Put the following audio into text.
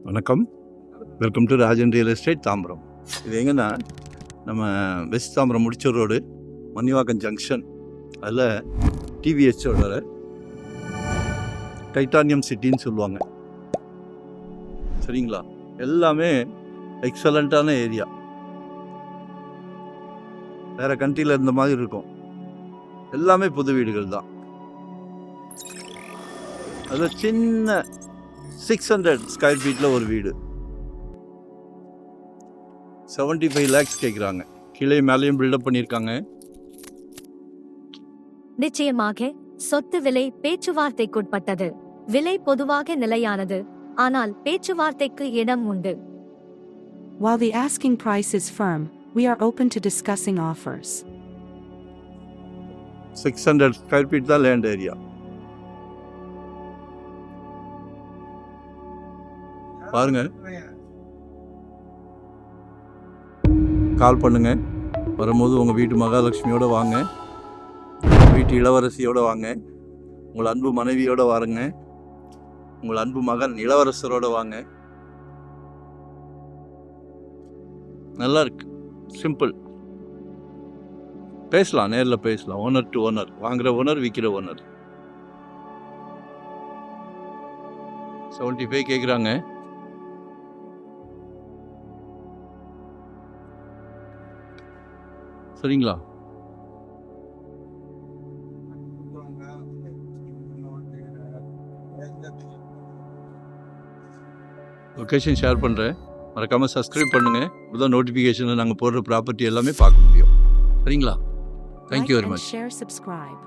வணக்கம், welcome to Rajan real estate Tambaram. இது எங்கன்னா நம்ம வெஸ்ட் தாம்பரம் முடிச்ச ரோடு மன்னிவாக்கம் ஜங்ஷன், அதில் டிவிஎஸோட டைட்டானியம் சிட்டின்னு சொல்லுவாங்க. சரிங்களா, எல்லாமே எக்ஸலண்ட்டான ஏரியா. வேறு கண்ட்ரியில் இருந்த மாதிரி இருக்கும். எல்லாமே புது வீடுகள் தான். அதில் சின்ன 600 ஸ்கொயர் ஃபீட்டில் ஒரு வீடு 75 lakhs கேட்குறாங்க. கீழே மேலேயும் பில்டப் பண்ணியிருக்காங்க. நிச்சயமாக சொத்து விலை பேச்சுவார்த்தைக்குட்பட்டது. விலை பொதுவாக நிலையானது, ஆனால் பேச்சுவார்த்தைக்கு இடம் உண்டு. While the asking price is firm, we are open to discussing offers. 600 square feet தான் லேண்ட் ஏரியா. பாருங்க, கால் பண்ணுங்க. வரும்போது உங்கள் வீட்டு மகாலட்சுமியோட வாங்க, வீட்டு இளவரசியோட வாங்க, உங்கள் அன்பு மனைவியோட வாருங்க, உங்கள் அன்பு மகன் இளவரசரோட வாங்க. நல்லா இருக்கு, சிம்பிள். பேசலாம், நேரில் பேசலாம். ஓனர் டு ஓனர், வாங்குற ஓனர், விற்கிற ஓனர். 75 கேட்குறாங்க. சரிங்களா, லொக்கேஷன் ஷேர் பண்ணுறேன். மறக்காமல் சப்ஸ்கிரைப் பண்ணுங்கள். இப்போதான் நோட்டிஃபிகேஷனில் நாங்கள் போடுற ப்ராப்பர்ட்டி எல்லாமே பார்க்க முடியும். சரிங்களா, thank you very much. Share, subscribe.